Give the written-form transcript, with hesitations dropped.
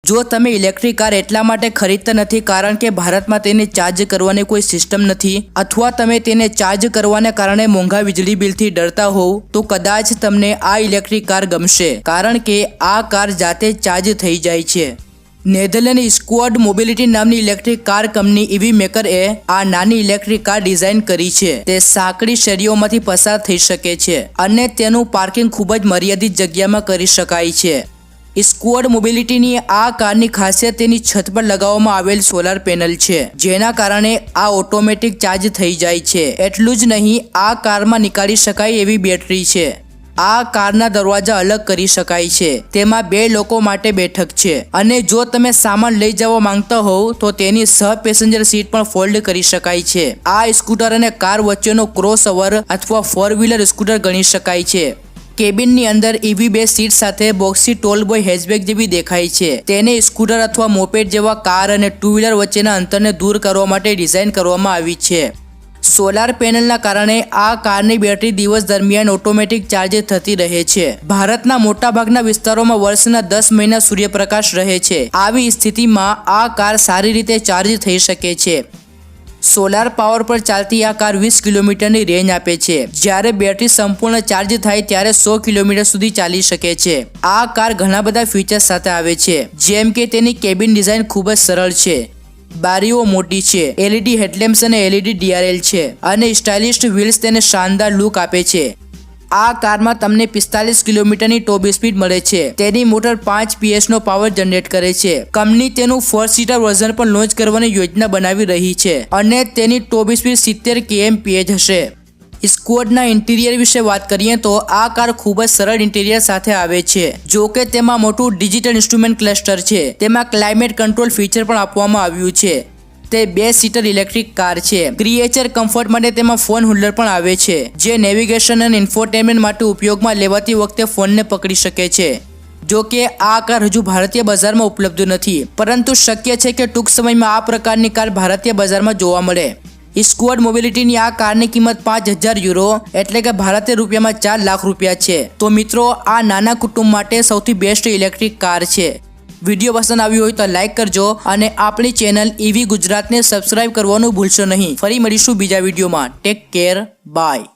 જો તમે electric car એટલા માટે ખરીદતા નથી કારણ કે ભારતમાં તેને ચાર્જ કરવાની કોઈ સિસ્ટમ નથી અથવા તમે તેને ચાર્જ કરવાને કારણે મોંઘા વીજળી બિલથી ડરતા હોવ તો કદાચ તમને આ ઇલેક્ટ્રિક કાર ગમશે કારણ કે આ કાર જાતે ચાર્જ થઈ જાય છે। નેધરલેન્ડ સ્ક્વોડ મોબિલિટી નામની ઇલેક્ટ્રિક કાર કંપની ઈવી મેકરએ આ નાની ઇલેક્ટ્રિક કાર ડિઝાઇન કરી છે। તે સાંકડી શેરીઓમાંથી પસાર થઈ શકે છે અને તેનું પાર્કિંગ ખૂબ જ મર્યાદિત જગ્યામાં કરી શકાય છે। સ્ક્વોડ મોબિલિટીની આ કારની ખાસિયત તેની છત પર લગાવવામાં આવેલ સોલાર પેનલ છે જેના કારણે આ ઓટોમેટિક ચાર્જ થઈ જાય છે। એટલું જ નહીં, આ કારમાં નીકાળી શકાય એવી બેટરી છે। આ કારના દરવાજા અલગ કરી શકાય છે। તેમાં 2 લોકો માટે બેઠક છે અને જો તમે સામાન લઈ જવા માંગતા હોવ તો તેની સહ પેસેન્જર સીટ પણ ફોલ્ડ કરી શકાય છે। આ સ્કૂટર અને કાર વચ્ચેનો ક્રોસઓવર અથવા 4 વ્હીલર સ્કૂટર ગણી શકાય છે। કેબિનની અંદર ઈવી 2 સીટ સાથે બોક્સી ટોલબોય હેચબેક જેવી દેખાય છે। તેને સ્કૂટર અથવા મોપેડ જેવા કાર અને 2 વ્હીલર વચ્ચેના અંતરને દૂર કરવા માટે ડિઝાઇન કરવામાં આવી છે। સોલાર પેનલના કારણે આ કારની બેટરી દિવસ દરમિયાન ઓટોમેટિક ચાર્જ થતી રહે છે। ભારતના મોટાભાગના વિસ્તારોમાં વર્ષના 10 મહિના સૂર્યપ્રકાશ રહે છે। આવી સ્થિતિમાં આ કાર સારી રીતે ચાર્જ થઈ શકે છે। સોલાર પાવર પર ચાલતી આ કાર 20 કિલોમીટરની રેન્જ આપે છે જ્યારે બેટરી સંપૂર્ણ ચાર્જ થાય ત્યારે 100 કિલોમીટર સુધી ચાલી શકે છે। આ કાર ઘણા બધા ફીચર્સ સાથે આવે છે જેમ કે તેની કેબિન ડિઝાઇન ખૂબ જ સરળ છે, બારીઓ મોટી છે, LED હેડલેમ્પ્સ અને LED DRL છે અને સ્ટાઇલિશ વ્હીલ્સ તેને શાનદાર લુક આપે છે। આ કારમાં તમને 45 કિલોમીટરની ટોપ સ્પીડ મળે છે। તેની મોટર 5 PS નો પાવર જનરેટ કરે છે। કંપની તેનું 4 સીટર વર્ઝન પણ લોન્ચ કરવાની યોજના બનાવી રહી છે અને તેની ટોપ સ્પીડ 70 kmph હશે। સ્ક્વોડના ઇન્ટિરિયર વિશે વાત કરીએ તો આ કાર ખૂબ જ સરળ ઇન્ટિરિયર સાથે આવે છે। જો કે તેમાં મોટું ડિજિટલ ઇન્સ્ટ્રુમેન્ટ ક્લસ્ટર છે। તેમાં ક્લાઇમેટ કંટ્રોલ ફીચર પણ આપવામાં આવ્યું છે। તે 2 સીટર ઇલેક્ટ્રિક કાર છે। ક્રિએચર કમ્ફર્ટ માટે તેમાં ફોન હોલ્ડર પણ આવે છે જે નેવિગેશન અને ઇન્ફોટેનમેન્ટ માટે ઉપયોગમાં લેવાતી વખતે ફોનને પકડી શકે છે। જો કે આ કાર હજુ ભારતીય બજારમાં ઉપલબ્ધ નથી પરંતુ શક્ય છે કે ટૂંક સમયમાં આ પ્રકારની કાર ભારતીય બજારમાં જોવા મળે। સ્ક્વોડ મોબિલિટીની આ કારની કિંમત 5000 યુરો એટલે કે ભારતીય રૂપિયામાં 4 લાખ રૂપિયા છે। તો મિત્રો, આ નાના કુટુંબ માટે સૌથી બેસ્ટ ઇલેક્ટ્રિક કાર છે। વિડીયો પસંદ આવ્યો હોય તો લાઈક કરજો અને આપણી ચેનલ ઈવી ગુજરાતને સબસ્ક્રાઇબ કરવાનું ભૂલશો નહીં। ફરી મળીશું બીજા વિડીયોમાં। Take care, by.